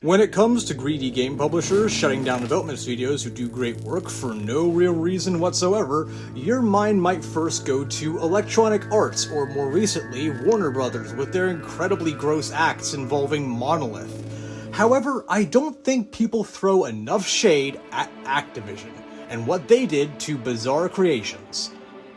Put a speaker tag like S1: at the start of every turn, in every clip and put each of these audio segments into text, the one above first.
S1: When it comes to greedy game publishers shutting down development studios who do great work for no real reason whatsoever, your mind might first go to Electronic Arts, or more recently, Warner Brothers, with their incredibly gross acts involving Monolith. However, I don't think people throw enough shade at Activision, and what they did to Bizarre Creations.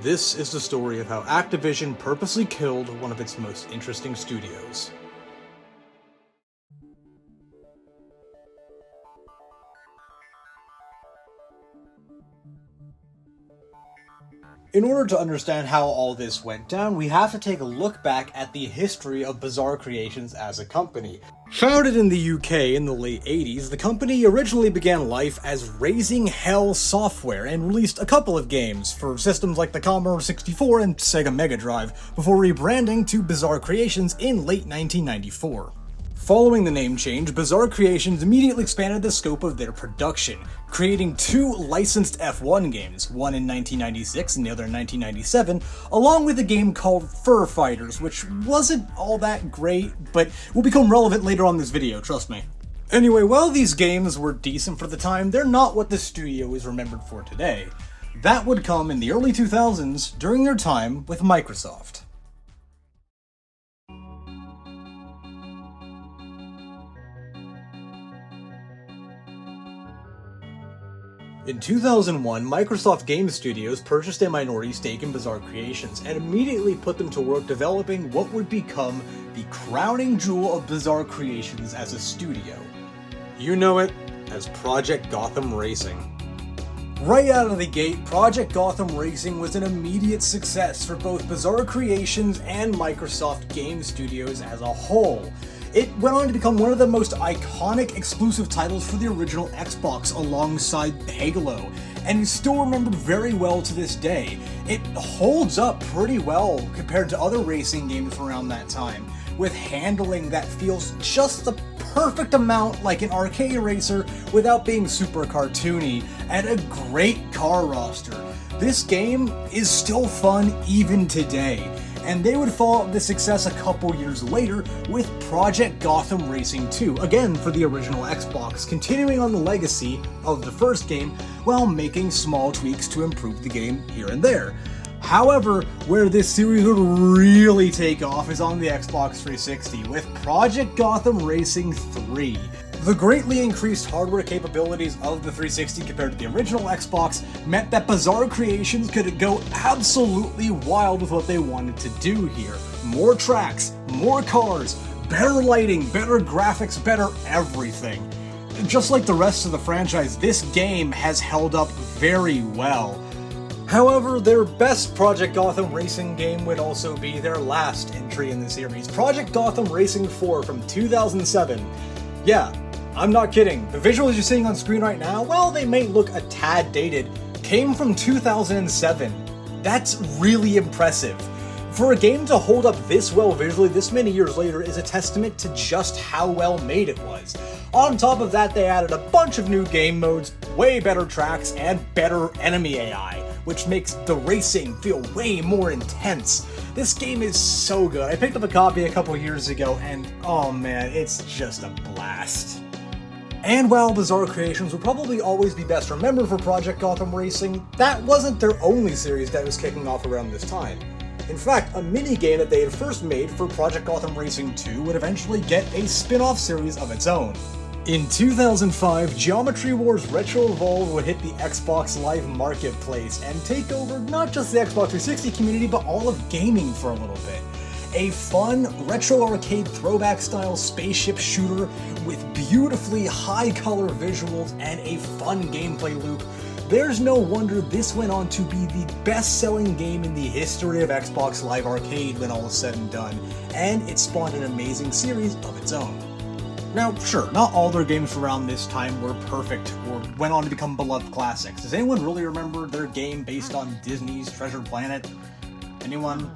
S1: This is the story of how Activision purposely killed one of its most interesting studios. In order to understand how all this went down, we have to take a look back at the history of Bizarre Creations as a company. Founded in the UK in the late 80s, the company originally began life as Raising Hell Software and released a couple of games for systems like the Commodore 64 and Sega Mega Drive, before rebranding to Bizarre Creations in late 1994. Following the name change, Bizarre Creations immediately expanded the scope of their production, creating two licensed F1 games, one in 1996 and the other in 1997, along with a game called Fur Fighters, which wasn't all that great, but will become relevant later on in this video, trust me. Anyway, while these games were decent for the time, they're not what the studio is remembered for today. That would come in the early 2000s, during their time with Microsoft. In 2001, Microsoft Game Studios purchased a minority stake in Bizarre Creations and immediately put them to work developing what would become the crowning jewel of Bizarre Creations as a studio. You know it as Project Gotham Racing. Right out of the gate, Project Gotham Racing was an immediate success for both Bizarre Creations and Microsoft Game Studios as a whole. It went on to become one of the most iconic exclusive titles for the original Xbox alongside Halo, and is still remembered very well to this day. It holds up pretty well compared to other racing games from around that time, with handling that feels just the perfect amount like an arcade racer without being super cartoony, and a great car roster. This game is still fun even today. And they would follow up this success a couple years later with Project Gotham Racing 2, again for the original Xbox, continuing on the legacy of the first game while making small tweaks to improve the game here and there. However, where this series would really take off is on the Xbox 360 with Project Gotham Racing 3. The greatly increased hardware capabilities of the 360 compared to the original Xbox meant that Bizarre Creations could go absolutely wild with what they wanted to do here. More tracks, more cars, better lighting, better graphics, better everything. Just like the rest of the franchise, this game has held up very well. However, their best Project Gotham Racing game would also be their last entry in the series, Project Gotham Racing 4 from 2007. Yeah, I'm not kidding. The visuals you're seeing on screen right now, well, they may look a tad dated, came from 2007. That's really impressive. For a game to hold up this well visually this many years later is a testament to just how well made it was. On top of that, they added a bunch of new game modes, way better tracks, and better enemy AI, which makes the racing feel way more intense. This game is so good. I picked up a copy a couple years ago, and oh man, it's just a blast. And while Bizarre Creations will probably always be best remembered for Project Gotham Racing, that wasn't their only series that was kicking off around this time. In fact, a mini-game that they had first made for Project Gotham Racing 2 would eventually get a spin-off series of its own. In 2005, Geometry Wars Retro Evolved would hit the Xbox Live Marketplace and take over not just the Xbox 360 community, but all of gaming for a little bit. A fun, retro arcade throwback style spaceship shooter with beautifully high color visuals and a fun gameplay loop. There's no wonder this went on to be the best-selling game in the history of Xbox Live Arcade when all is said and done, and it spawned an amazing series of its own. Now, sure, not all their games from around this time were perfect or went on to become beloved classics. Does anyone really remember their game based on Disney's Treasure Planet? Anyone?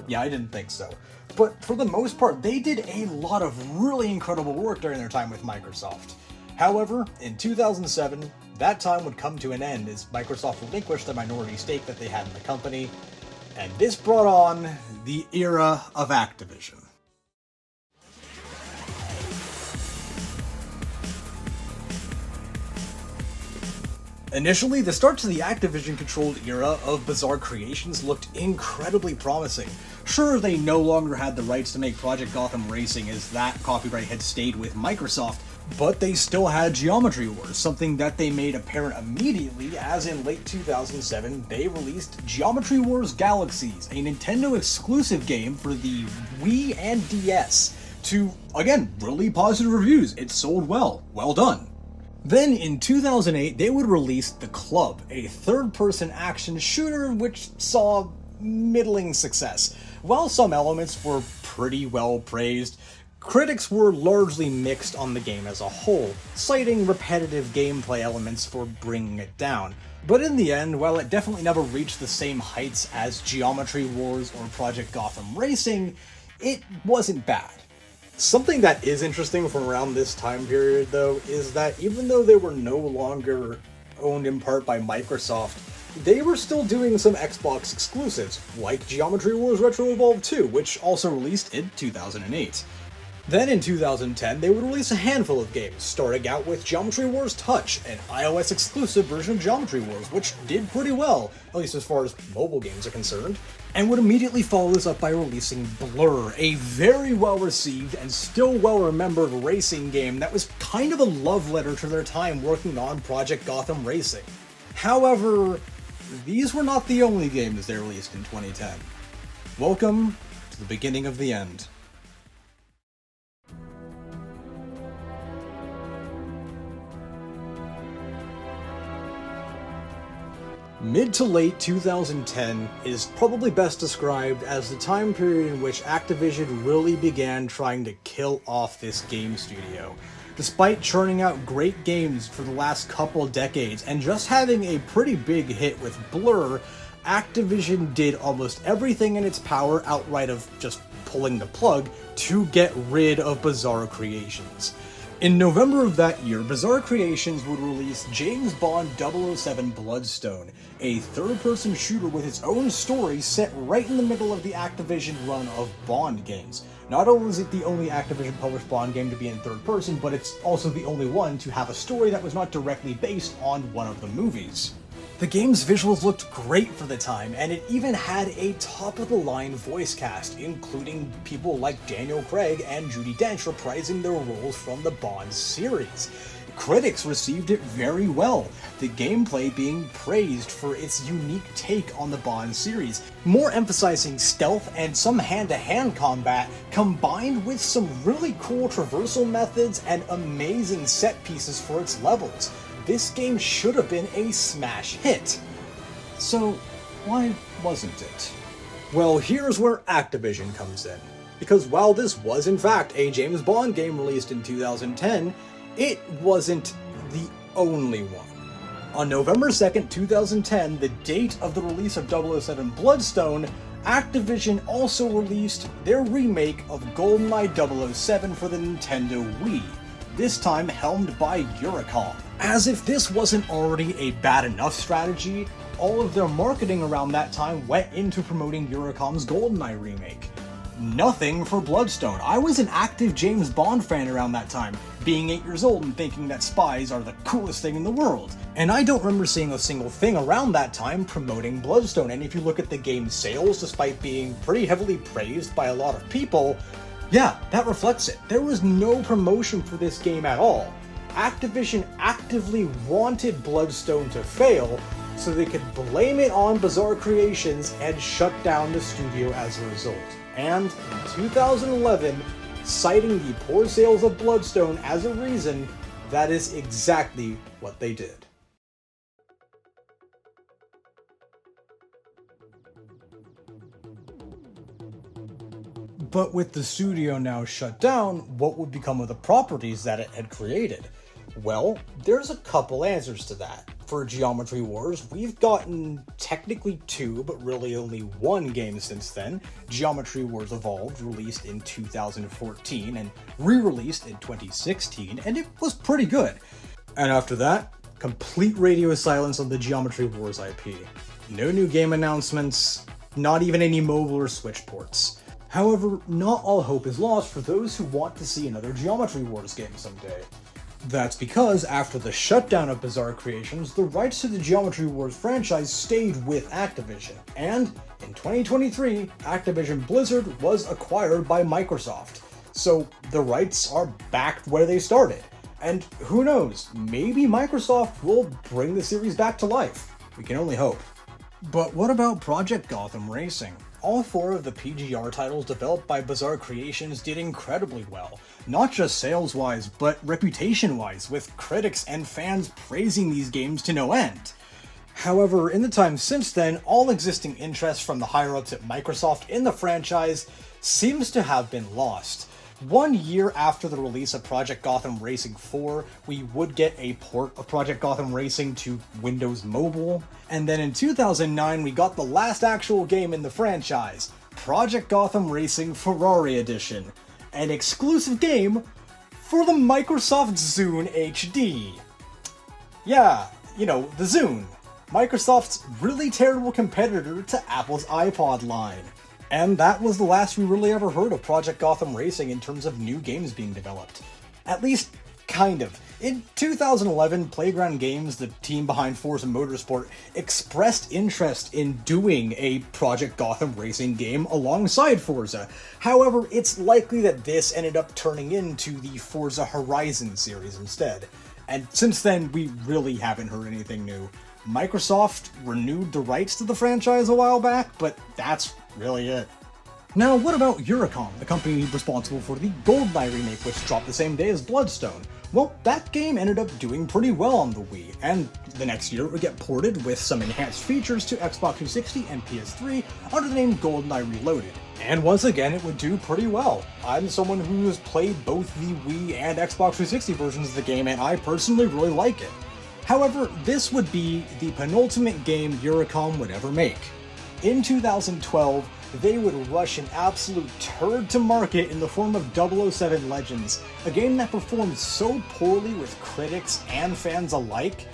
S1: Yeah, I didn't think so. But for the most part, they did a lot of really incredible work during their time with Microsoft. However, in 2007, that time would come to an end as Microsoft relinquished the minority stake that they had in the company, and this brought on the era of Activision. Initially, the start to the Activision-controlled era of Bizarre Creations looked incredibly promising. Sure, they no longer had the rights to make Project Gotham Racing, as that copyright had stayed with Microsoft, but they still had Geometry Wars, something that they made apparent immediately as in late 2007 they released Geometry Wars Galaxies, a Nintendo exclusive game for the Wii and DS, to, again, really positive reviews. It sold well. Well done. Then, in 2008, they would release The Club, a third-person action shooter which saw middling success. While some elements were pretty well praised, critics were largely mixed on the game as a whole, citing repetitive gameplay elements for bringing it down. But in the end, while it definitely never reached the same heights as Geometry Wars or Project Gotham Racing, it wasn't bad. Something that is interesting from around this time period, though, is that even though they were no longer owned in part by Microsoft, they were still doing some Xbox exclusives, like Geometry Wars Retro Evolved 2, which also released in 2008. Then in 2010, they would release a handful of games, starting out with Geometry Wars Touch, an iOS-exclusive version of Geometry Wars, which did pretty well, at least as far as mobile games are concerned, and would immediately follow this up by releasing Blur, a very well-received and still well-remembered racing game that was kind of a love letter to their time working on Project Gotham Racing. However, these were not the only games they released in 2010. Welcome to the beginning of the end. Mid to late 2010 is probably best described as the time period in which Activision really began trying to kill off this game studio. Despite churning out great games for the last couple decades and just having a pretty big hit with Blur, Activision did almost everything in its power outright of just pulling the plug to get rid of Bizarre Creations. In November of that year, Bizarre Creations would release James Bond 007 Bloodstone, a third-person shooter with its own story set right in the middle of the Activision run of Bond games. Not only is it the only Activision-published Bond game to be in third person, but it's also the only one to have a story that was not directly based on one of the movies. The game's visuals looked great for the time, and it even had a top-of-the-line voice cast, including people like Daniel Craig and Judi Dench reprising their roles from the Bond series. Critics received it very well, the gameplay being praised for its unique take on the Bond series, more emphasizing stealth and some hand-to-hand combat, combined with some really cool traversal methods and amazing set pieces for its levels. This game should have been a smash hit. So, why wasn't it? Well, here's where Activision comes in. Because while this was in fact a James Bond game released in 2010, it wasn't the only one. On November 2nd, 2010, the date of the release of 007 Bloodstone, Activision also released their remake of GoldenEye 007 for the Nintendo Wii, this time helmed by Eurocom. As if this wasn't already a bad enough strategy, all of their marketing around that time went into promoting Eurocom's GoldenEye remake. Nothing for Bloodstone. I was an active James Bond fan around that time, being 8 years old and thinking that spies are the coolest thing in the world. And I don't remember seeing a single thing around that time promoting Bloodstone, and if you look at the game's sales, despite being pretty heavily praised by a lot of people, yeah, that reflects it. There was no promotion for this game at all. Activision actively wanted Bloodstone to fail so they could blame it on Bizarre Creations and shut down the studio as a result. And in 2011, citing the poor sales of Bloodstone as a reason, that is exactly what they did. But with the studio now shut down, what would become of the properties that it had created? Well, there's a couple answers to that. For Geometry Wars, we've gotten technically 2, but really only 1 game since then. Geometry Wars Evolved, released in 2014 and re-released in 2016, and it was pretty good. And after that, complete radio silence on the Geometry Wars IP. No new game announcements, not even any mobile or Switch ports. However, not all hope is lost for those who want to see another Geometry Wars game someday. That's because after the shutdown of Bizarre Creations, the rights to the Geometry Wars franchise stayed with Activision, and in 2023, Activision Blizzard was acquired by Microsoft. So the rights are back where they started. And who knows, maybe Microsoft will bring the series back to life. We can only hope. But what about Project Gotham Racing? All 4 of the PGR titles developed by Bizarre Creations did incredibly well, not just sales-wise, but reputation-wise, with critics and fans praising these games to no end. However, in the time since then, all existing interest from the higher-ups at Microsoft in the franchise seems to have been lost. 1 year after the release of Project Gotham Racing 4, we would get a port of Project Gotham Racing to Windows Mobile, and then in 2009 we got the last actual game in the franchise, Project Gotham Racing Ferrari Edition, an exclusive game for the Microsoft Zune HD. Yeah, you know, the Zune, Microsoft's really terrible competitor to Apple's iPod line. And that was the last we really ever heard of Project Gotham Racing in terms of new games being developed. At least, kind of. In 2011, Playground Games, the team behind Forza Motorsport, expressed interest in doing a Project Gotham Racing game alongside Forza. However, it's likely that this ended up turning into the Forza Horizon series instead. And since then, we really haven't heard anything new. Microsoft renewed the rights to the franchise a while back, but that's really it. Now, what about Eurocom, the company responsible for the GoldenEye remake, which dropped the same day as Bloodstone? Well, that game ended up doing pretty well on the Wii, and the next year it would get ported with some enhanced features to Xbox 360 and PS3 under the name GoldenEye Reloaded. And once again, it would do pretty well. I'm someone who has played both the Wii and Xbox 360 versions of the game, and I personally really like it. However, this would be the penultimate game Eurocom would ever make. In 2012, they would rush an absolute turd to market in the form of 007 Legends, a game that performed so poorly with critics and fans alike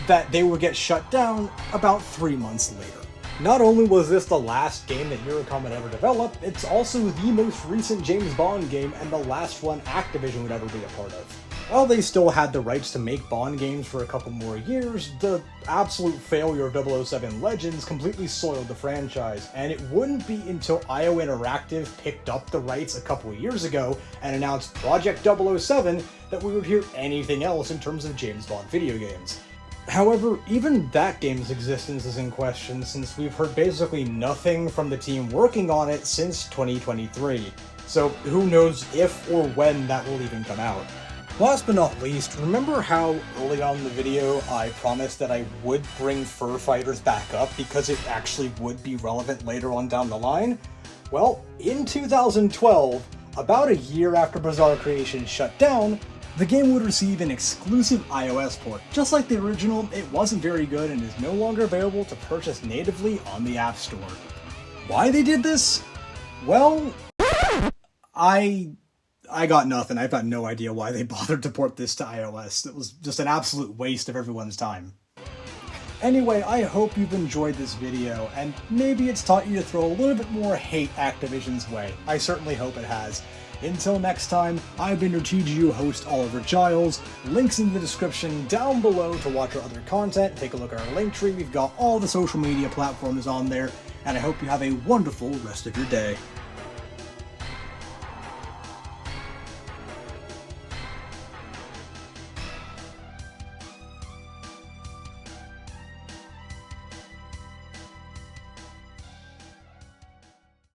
S1: that they would get shut down about 3 months later. Not only was this the last game that Eurocom would ever develop, it's also the most recent James Bond game and the last one Activision would ever be a part of. While they still had the rights to make Bond games for a couple more years, the absolute failure of 007 Legends completely soiled the franchise, and it wouldn't be until IO Interactive picked up the rights a couple years ago and announced Project 007 that we would hear anything else in terms of James Bond video games. However, even that game's existence is in question since we've heard basically nothing from the team working on it since 2023, so who knows if or when that will even come out. Last but not least, remember how early on in the video I promised that I would bring Fur Fighters back up because it actually would be relevant later on down the line? Well, in 2012, about a year after Bizarre Creations shut down, the game would receive an exclusive iOS port. Just like the original, it wasn't very good and is no longer available to purchase natively on the App Store. Why they did this? Well, I got nothing. I've got no idea why they bothered to port this to iOS. It was just an absolute waste of everyone's time. Anyway, I hope you've enjoyed this video, and maybe it's taught you to throw a little bit more hate Activision's way. I certainly hope it has. Until next time, I've been your TGU host, Oliver Giles. Links in the description down below to watch our other content. Take a look at our link tree. We've got all the social media platforms on there, and I hope you have a wonderful rest of your day.